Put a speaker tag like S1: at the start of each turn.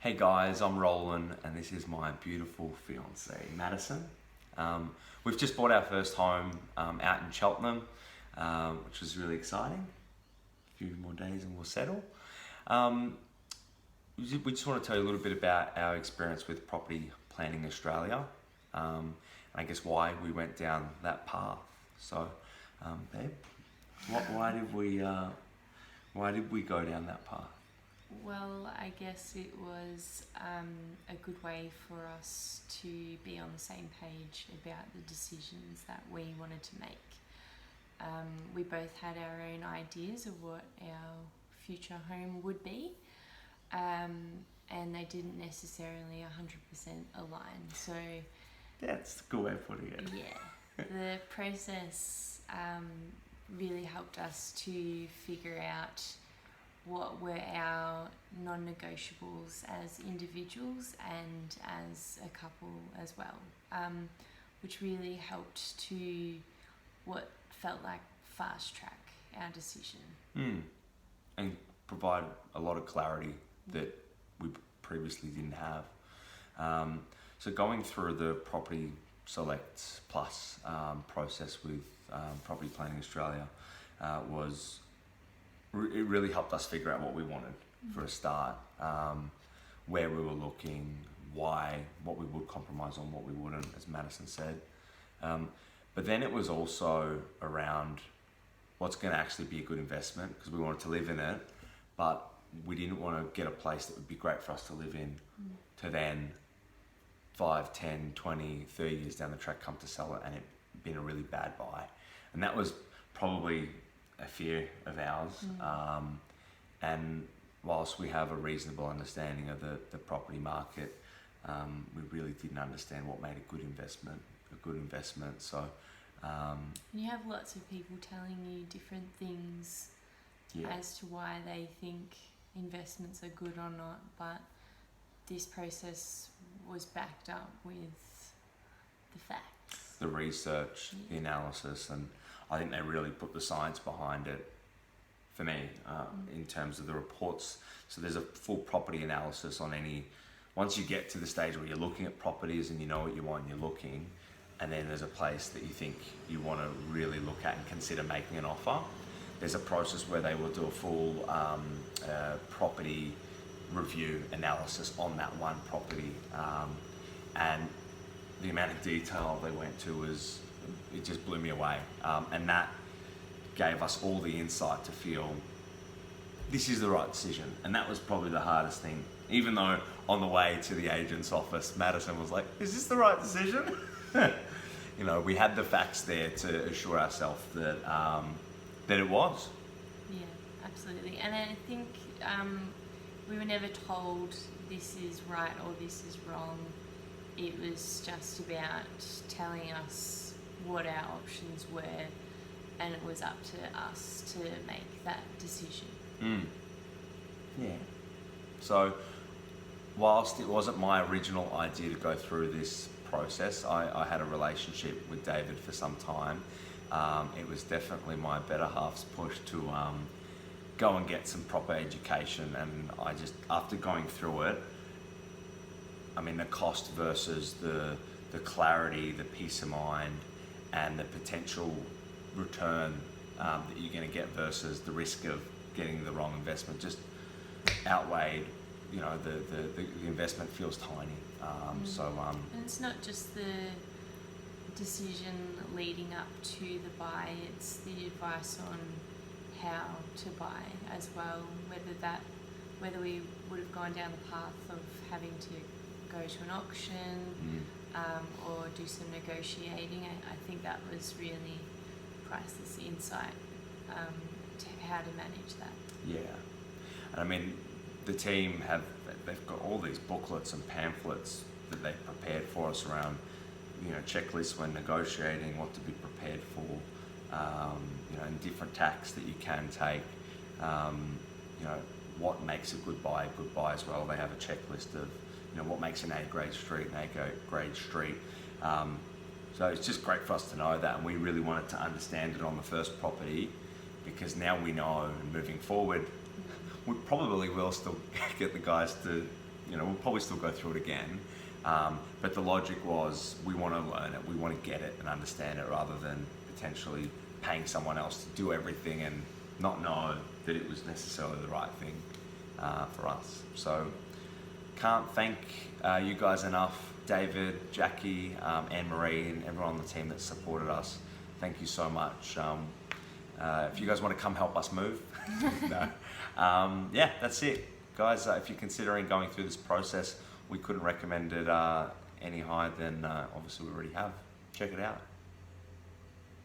S1: Hey guys, I'm Roland and this is my beautiful fiancée, Madison. We've just bought our first home out in Cheltenham, which was really exciting. A few more days and we'll settle. We just want to tell you a little bit about our experience with Property Planning Australia, and I guess why we went down that path. So, babe, why did we go down that path?
S2: Well, I guess it was a good way for us to be on the same page about the decisions that we wanted to make. We both had our own ideas of what our future home would be, and they didn't necessarily 100% align. So
S1: That's a good way of putting it.
S2: yeah, the process really helped us to figure out what were our non-negotiables as individuals and as a couple as well, which really helped to what felt like fast track our decision.
S1: And provide a lot of clarity that we previously didn't have. So going through the Property Select Plus process with Property Planning Australia it really helped us figure out what we wanted for a start, where we were looking, what we would compromise on, what we wouldn't, as Madison said. But then it was also around what's going to actually be a good investment, because we wanted to live in it, but we didn't want to get a place that would be great for us to live in to then 5, 10, 20, 30 years down the track come to sell it and it been a really bad buy. And that was probably a fear of ours, and whilst we have a reasonable understanding of the property market, we really didn't understand what made a good investment. So
S2: You have lots of people telling you different things as to why they think investments are good or not, but this process was backed up with the facts,
S1: the research, the analysis, and I think they really put the science behind it for me, in terms of the reports. So there's a full property analysis on once you get to the stage where you're looking at properties and you know what you want and you're looking, and then there's a place that you think you want to really look at and consider making an offer. There's a process where they will do a full property review analysis on that one property, and the amount of detail they went to it just blew me away, and that gave us all the insight to feel this is the right decision. And that was probably the hardest thing, even though on the way to the agent's office Madison was like, is this the right decision? We had the facts there to assure ourselves that it was.
S2: Yeah, absolutely. And I think we were never told this is right or this is wrong. It was just about telling us what our options were, and it was up to us to make that decision.
S1: Yeah. So whilst it wasn't my original idea to go through this process, I had a relationship with David for some time. It was definitely my better half's push to go and get some proper education, and I just, after going through it, I mean, the cost versus the clarity, the peace of mind, and the potential return that you're going to get versus the risk of getting the wrong investment just outweighed. The investment feels tiny.
S2: And it's not just the decision leading up to the buy, it's the advice on how to buy as well, whether we would have gone down the path of having to go to an auction or do some negotiating. I think that was really priceless insight to how to manage that.
S1: Yeah, and I mean, the team they've got all these booklets and pamphlets that they've prepared for us around, checklists when negotiating, what to be prepared for, and different tacks that you can take, what makes a good buy as well. They have a checklist of, what makes an A-grade street an A-grade street. So it's just great for us to know that, and we really wanted to understand it on the first property, because now we know, moving forward, we probably will still get the guys to we'll probably still go through it again. But the logic was we want to learn it, we want to get it and understand it rather than potentially paying someone else to do everything and not know that it was necessarily the right thing for us. So can't thank you guys enough, David, Jackie, Anne-Marie, and everyone on the team that supported us. Thank you so much. If you guys want to come help us move, no. Yeah, that's it. Guys, if you're considering going through this process, we couldn't recommend it any higher than obviously we already have. Check it out.